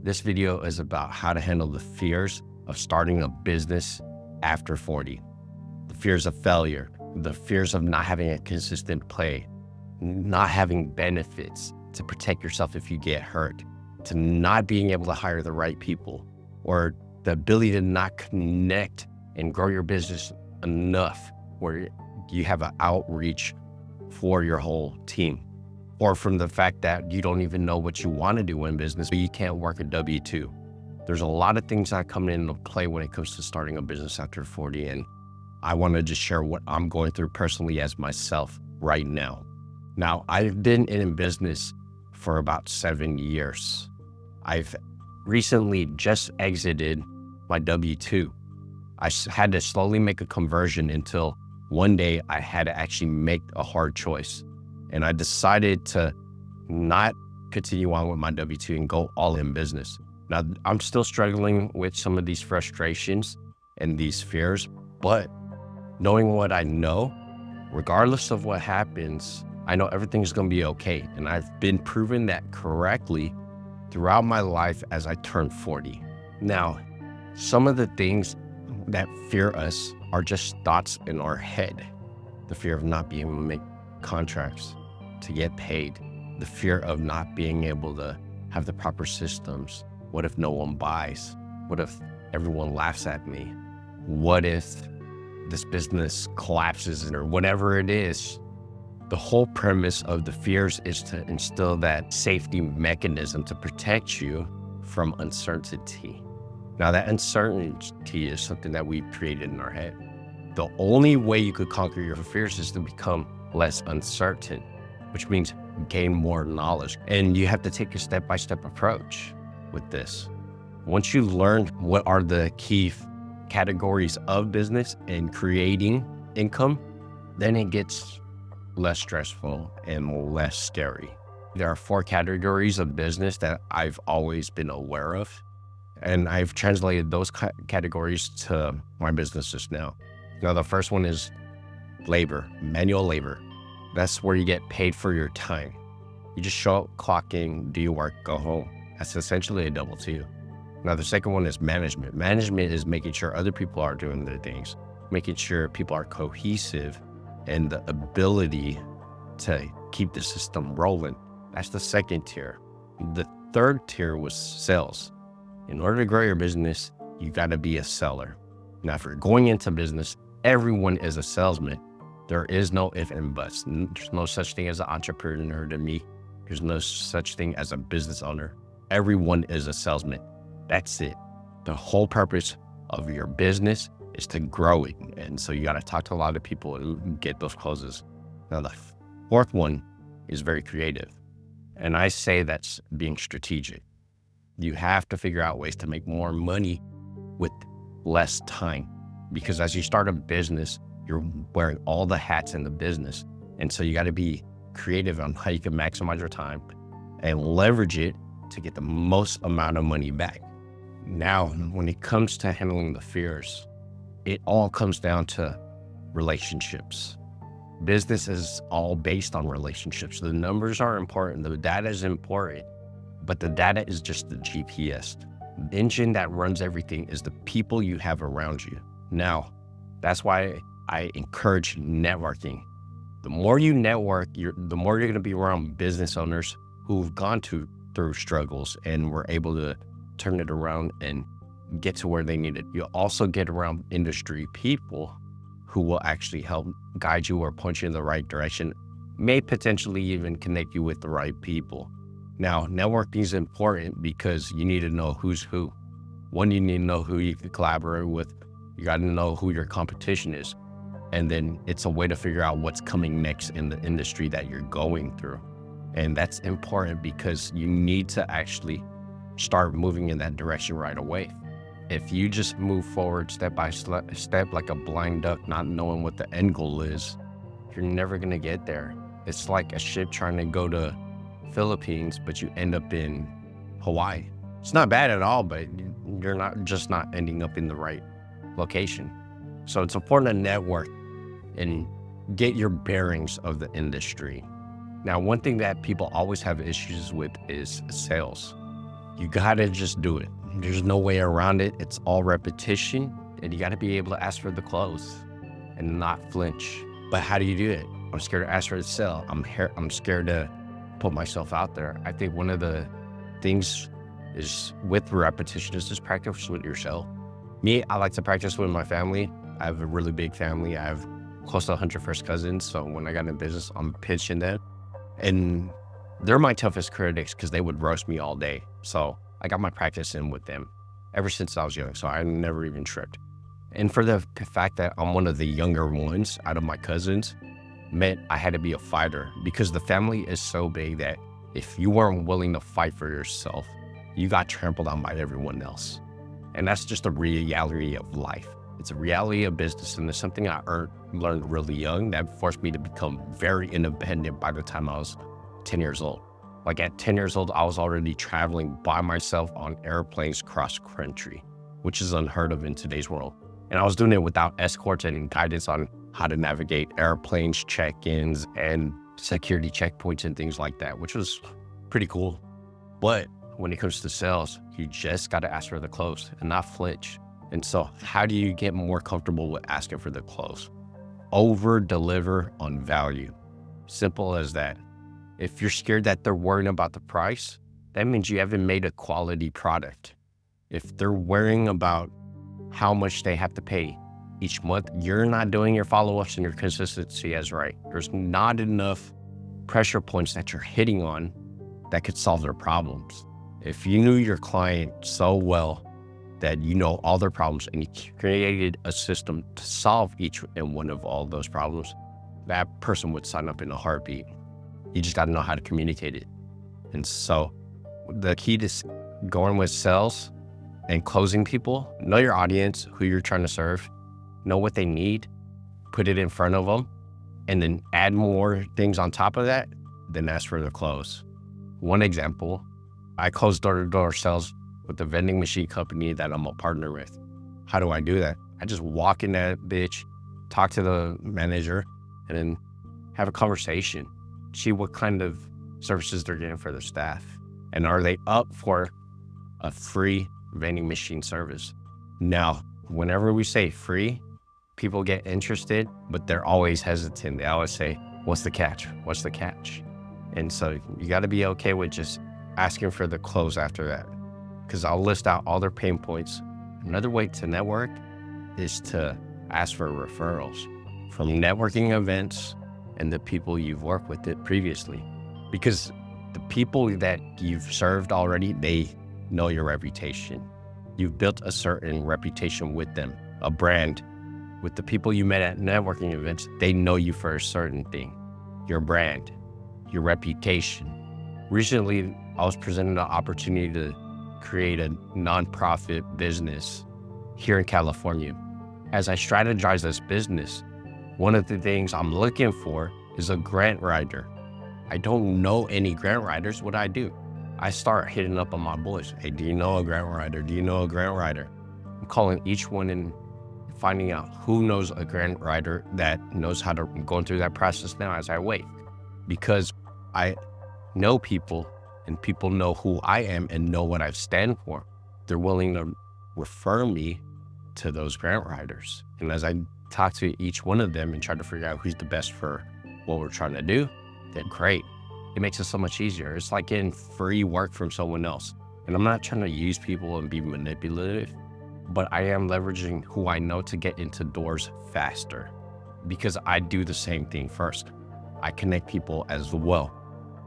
This video is about how to handle the fears of starting a business after 40. The fears of failure, the fears of not having a consistent play, not having benefits to protect yourself if you get hurt, to not being able to hire the right people, or the ability to not connect and grow your business enough where you have an outreach for your whole team. Or from the fact that you don't even know what you want to do in business, but you can't work a W-2. There's a lot of things that come into play when it comes to starting a business after 40. And I want to just share what I'm going through personally as myself right now. Now, I've been in business for about 7 years. I've recently just exited my W-2. Had to slowly make a conversion until one day I had to actually make a hard choice. And I decided to not continue on with my W-2 and go all in business. Now, I'm still struggling with some of these frustrations and these fears, but knowing what I know, regardless of what happens, I know everything's gonna be okay. And I've been proven that correctly throughout my life as I turn 40. Now, some of the things that fear us are just thoughts in our head. The fear of not being able to make contracts, to get paid, the fear of not being able to have the proper systems. What if no one buys? What if everyone laughs at me? What if this business collapses or whatever it is? The whole premise of the fears is to instill that safety mechanism to protect you from uncertainty. Now, that uncertainty is something that we've created in our head. The only way you could conquer your fears is to become less uncertain, which means gain more knowledge. And you have to take a step-by-step approach with this. Once you learn what are the key categories of business and creating income, then it gets less stressful and less scary. There are 4 categories of business that I've always been aware of, and I've translated those categories to my businesses now. Now, the first one is labor, manual labor. That's where you get paid for your time. You just show up, clock in, do your work, go home. That's essentially a W-2. Now, the second one is management. Management is making sure other people are doing their things, making sure people are cohesive, and the ability to keep the system rolling. That's the second tier. The third tier was sales. In order to grow your business, you got to be a seller. Now, if you're going into business, everyone is a salesman. There is no if and buts. There's no such thing as an entrepreneur to me. There's no such thing as a business owner. Everyone is a salesman. That's it. The whole purpose of your business is to grow it. And so you got to talk to a lot of people and get those closes. Now, the fourth one is very creative. And I say that's being strategic. You have to figure out ways to make more money with less time. Because as you start a business, you're wearing all the hats in the business. And so you got to be creative on how you can maximize your time and leverage it to get the most amount of money back. Now, when it comes to handling the fears, it all comes down to relationships. Business is all based on relationships. The numbers are important. The data is important, but the data is just the GPS. The engine that runs everything is the people you have around you. Now, that's why I encourage networking. The more you network, the more you're going to be around business owners who've gone through struggles and were able to turn it around and get to where they need it. You'll also get around industry people who will actually help guide you or point you in the right direction, may potentially even connect you with the right people. Now, networking is important because you need to know who's who. One, you need to know who you can collaborate with. You got to know who your competition is. And then it's a way to figure out what's coming next in the industry that you're going through. And that's important because you need to actually start moving in that direction right away. If you just move forward step by step like a blind duck, not knowing what the end goal is, you're never going to get there. It's like a ship trying to go to Philippines, but you end up in Hawaii. It's not bad at all, but you're not ending up in the right location. So it's important to network and get your bearings of the industry. Now, one thing that people always have issues with is sales. You gotta just do it. There's no way around it. It's all repetition, and you gotta be able to ask for the close and not flinch. But how do you do it? I'm scared to ask for the sale. I'm scared to put myself out there. I think one of the things is with repetition is just practice with yourself. Me, I like to practice with my family. I have a really big family. I have close to 100 first cousins. So when I got in business, I'm pitching them. And they're my toughest critics because they would roast me all day. So I got my practice in with them ever since I was young. So I never even tripped. And for the fact that I'm one of the younger ones out of my cousins, meant I had to be a fighter because the family is so big that if you weren't willing to fight for yourself, you got trampled on by everyone else. And that's just a reality of life. It's a reality of business, and it's something I learned really young that forced me to become very independent by the time I was 10 years old. Like at 10 years old, I was already traveling by myself on airplanes cross country, which is unheard of in today's world. And I was doing it without escorts and guidance on how to navigate airplanes, check-ins, and security checkpoints and things like that, which was pretty cool. But when it comes to sales, you just got to ask for the close and not flinch. And so how do you get more comfortable with asking for the close? Over deliver on value. Simple as that. If you're scared that they're worrying about the price, that means you haven't made a quality product. If they're worrying about how much they have to pay each month, you're not doing your follow-ups and your consistency as right. There's not enough pressure points that you're hitting on that could solve their problems. If you knew your client so well that you know all their problems and you created a system to solve each and one of all those problems, that person would sign up in a heartbeat. You just got to know how to communicate it. And so the key to going with sales and closing people, know your audience, who you're trying to serve, know what they need, put it in front of them, and then add more things on top of that, then ask for the close. One example, I close door-to-door sales with the vending machine company that I'm a partner with. How do I do that? I just walk in that bitch, talk to the manager, and then have a conversation. See what kind of services they're getting for their staff. And are they up for a free vending machine service? Now, whenever we say free, people get interested, but they're always hesitant. They always say, what's the catch? What's the catch? And so you got to be okay with just asking for the close after that, because I'll list out all their pain points. Another way to network is to ask for referrals from networking events and the people you've worked with it previously, because the people that you've served already, they know your reputation. You've built a certain reputation with them, a brand. With the people you met at networking events, they know you for a certain thing, your brand, your reputation. Recently, I was presented an opportunity to create a nonprofit business here in California. As I strategize this business, one of the things I'm looking for is a grant writer. I don't know any grant writers. What do? I start hitting up on my boys. Hey, do you know a grant writer? Do you know a grant writer? I'm calling each one and finding out who knows a grant writer that knows how to go through that process now as I wait. Because I know people and people know who I am and know what I stand for. They're willing to refer me to those grant writers. And as I talk to each one of them and try to figure out who's the best for what we're trying to do, then great. It makes it so much easier. It's like getting free work from someone else. And I'm not trying to use people and be manipulative, but I am leveraging who I know to get into doors faster, because I do the same thing first. I connect people as well.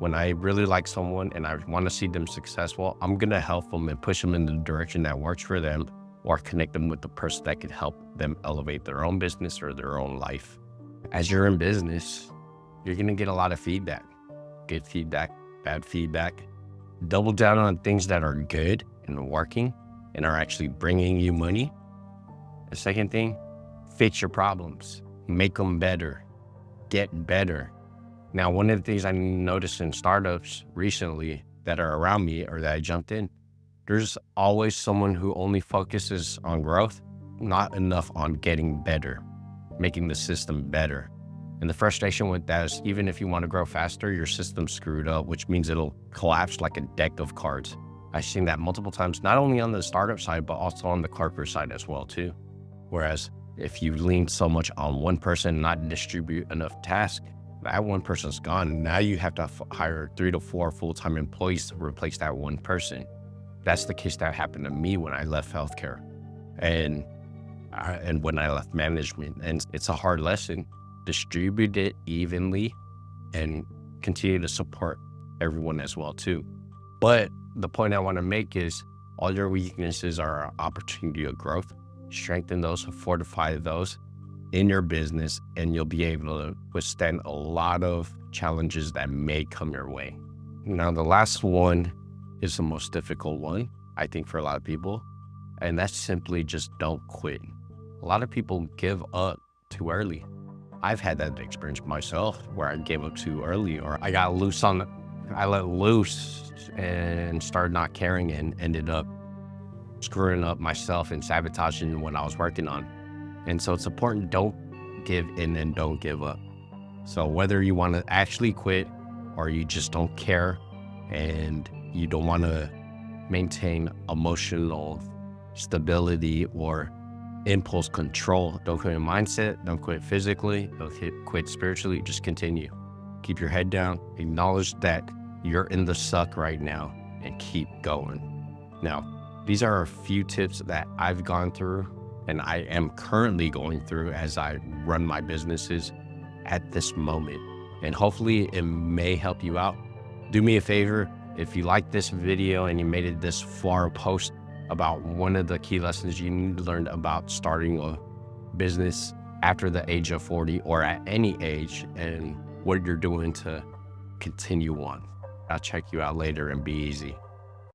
When I really like someone and I want to see them successful, I'm going to help them and push them in the direction that works for them, or connect them with the person that could help them elevate their own business or their own life. As you're in business, you're going to get a lot of feedback. Good feedback, bad feedback. Double down on things that are good and working and are actually bringing you money. The second thing, fix your problems, make them better, get better. Now, one of the things I noticed in startups recently that are around me or that I jumped in, there's always someone who only focuses on growth, not enough on getting better, making the system better. And the frustration with that is, even if you want to grow faster, your system's screwed up, which means it'll collapse like a deck of cards. I've seen that multiple times, not only on the startup side, but also on the corporate side as well too. Whereas if you lean so much on one person and not distribute enough tasks, that one person's gone. Now you have to hire 3 to 4 full-time employees to replace that one person. That's the case that happened to me when I left healthcare and when I left management. And it's a hard lesson. Distribute it evenly and continue to support everyone as well too. But the point I want to make is all your weaknesses are an opportunity of growth. Strengthen those, fortify those in your business, and you'll be able to withstand a lot of challenges that may come your way. Now, the last one is the most difficult one, I think, for a lot of people, and that's simply just don't quit. A lot of people give up too early. I've had that experience myself where I gave up too early, or I let loose and started not caring and ended up screwing up myself and sabotaging what I was working on. And so it's important, don't give in and don't give up. So whether you want to actually quit or you just don't care and you don't want to maintain emotional stability or impulse control, don't quit in mindset, don't quit physically, don't quit spiritually, just continue. Keep your head down, acknowledge that you're in the suck right now, and keep going. Now, these are a few tips that I've gone through and I am currently going through as I run my businesses at this moment. And hopefully it may help you out. Do me a favor, if you like this video and you made it this far, post about one of the key lessons you need to learn about starting a business after the age of 40 or at any age and what you're doing to continue on. I'll check you out later and be easy.